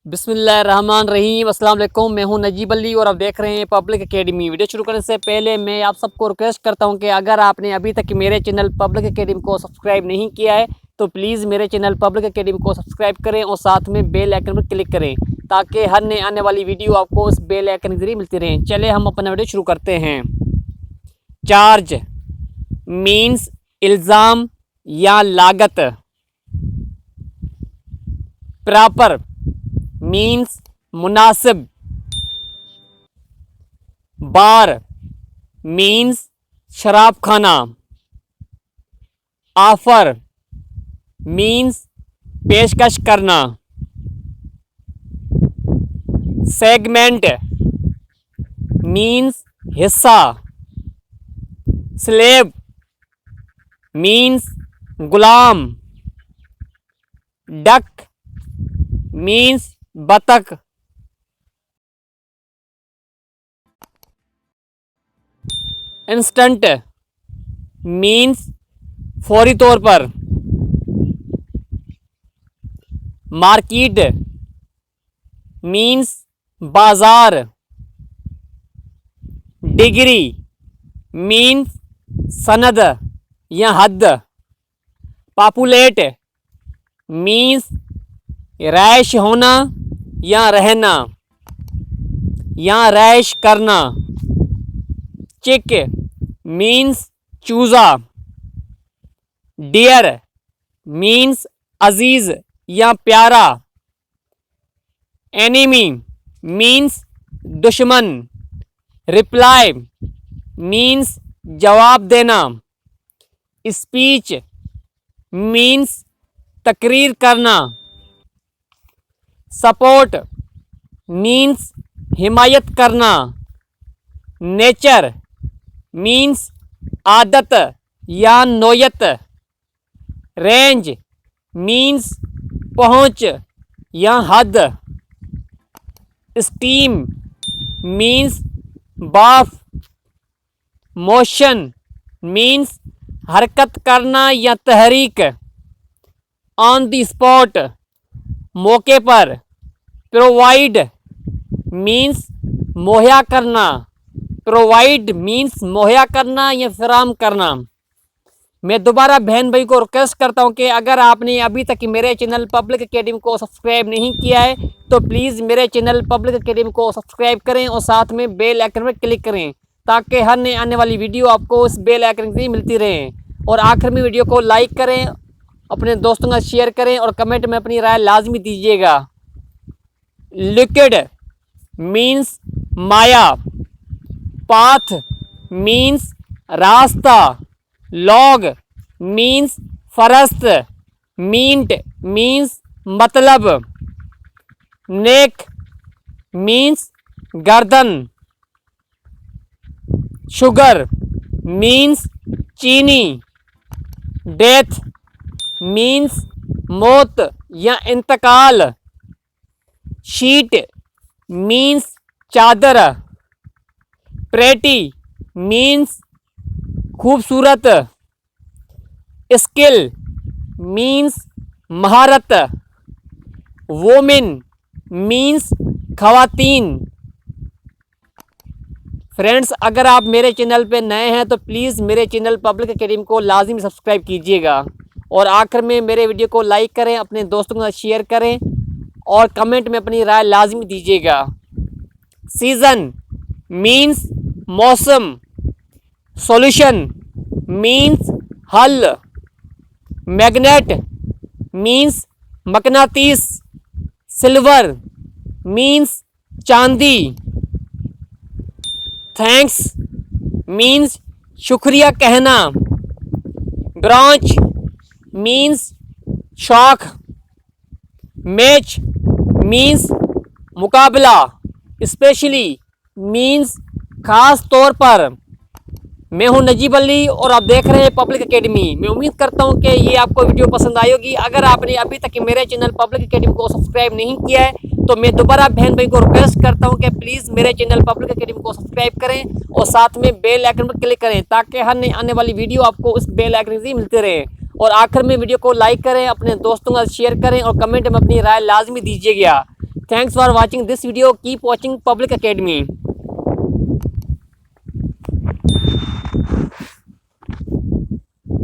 बिस्मिल्लाहिर्रहमानिर्रहीम। अस्सलाम वालेकुम। मैं हूं नजीब अली और आप देख रहे हैं पब्लिक एकेडमी। वीडियो शुरू करने से पहले मैं आप सबको रिक्वेस्ट करता हूं कि अगर आपने अभी तक मेरे चैनल पब्लिक एकेडमी को सब्सक्राइब नहीं किया है तो प्लीज़ मेरे चैनल पब्लिक एकेडमी को सब्सक्राइब करें और साथ में बेल आइकन पर क्लिक करें ताकि हर नए आने वाली वीडियो आपको उस बेल आइकन के जरिए मिलती रहे। चले हम अपना वीडियो शुरू करते हैं। चार्ज मीन्स इल्ज़ाम या लागत। प्रॉपर मीन्स मुनासिब। बार मीन्स शराब खाना। ऑफर मीन्स पेशकश करना। सेगमेंट मीन्स हिस्सा। स्लेव मीन्स गुलाम। डक मीन्स बतख। इंस्टेंट मीन्स फौरी तौर पर। मार्केट मीन्स बाजार। डिग्री मीन्स सनद या हद। पॉपुलेट मीन्स रैश होना या रहना या रैश करना। चिक मीन्स चूज़ा। डियर मीन्स अजीज या प्यारा। एनिमी मीन्स दुश्मन। रिप्लाई मीन्स जवाब देना। स्पीच मीन्स तकरीर करना। सपोर्ट मीन्स हिमायत करना। नेचर मीन्स आदत या नोयत। रेंज मीन्स पहुँच या हद। स्टीम मीन्स बाफ। मोशन मीन्स हरकत करना या तहरीक। ऑन द स्पॉट मौके पर। प्रोवाइड मीन्स मुहैया करना। प्रोवाइड मीन्स मुहैया करना या फराहम करना। मैं दोबारा बहन भाई को रिक्वेस्ट करता हूं कि अगर आपने अभी तक मेरे चैनल पब्लिक एकेडमी को सब्सक्राइब नहीं किया है तो प्लीज़ मेरे चैनल पब्लिक एकेडमी को सब्सक्राइब करें और साथ में बेल आइकन पर क्लिक करें ताकि हर नए आने वाली वीडियो आपको उस बेल आइकन से मिलती रहे। और आखिर में वीडियो को लाइक करें, अपने दोस्तों का शेयर करें और कमेंट में अपनी राय लाजमी दीजिएगा। लिक्विड मीन्स माया। पाथ मीन्स रास्ता। लॉग मीन्स फरस्त। मींट मीन्स मतलब। नेक मीन्स गर्दन। शुगर मीन्स चीनी। डेथ मीन्स मौत या इंतकाल। शीट मीन्स चादर। प्रेटी मीन्स खूबसूरत। स्किल मीन्स महारत। वोमेन मीन्स खवातीन। फ्रेंड्स, अगर आप मेरे चैनल पे नए हैं तो प्लीज़ मेरे चैनल पब्लिक एकेडमी को लाजिम सब्सक्राइब कीजिएगा और आखिर में मेरे वीडियो को लाइक करें, अपने दोस्तों के साथ शेयर करें और कमेंट में अपनी राय लाजिमी दीजिएगा। सीज़न मीन्स मौसम। सॉल्यूशन मीन्स हल। मैग्नेट मीन्स मकनातीस। सिल्वर मीन्स चांदी। थैंक्स मीन्स शुक्रिया कहना। ब्रांच मीन्स शाख। मैच मीन्स मुकाबला। स्पेशली मीन्स खास तौर पर। मैं हूं नजीब अली और आप देख रहे हैं पब्लिक एकेडमी। मैं उम्मीद करता हूं कि ये आपको वीडियो पसंद आई होगी। अगर आपने अभी तक मेरे चैनल पब्लिक एकेडमी को सब्सक्राइब नहीं किया है तो मैं दोबारा बहन भाई को रिक्वेस्ट करता हूं कि प्लीज़ मेरे चैनल पब्लिक एकेडमी को सब्सक्राइब करें और साथ में बेल आइकन पर क्लिक करें ताकि हर नई आने वाली वीडियो आपको उस बेल आइकन से मिलते रहे। और आखिर में वीडियो को लाइक करें, अपने दोस्तों का शेयर करें और कमेंट में अपनी राय लाजमी दीजिएगा। Thanks for watching this video. Keep watching Public Academy.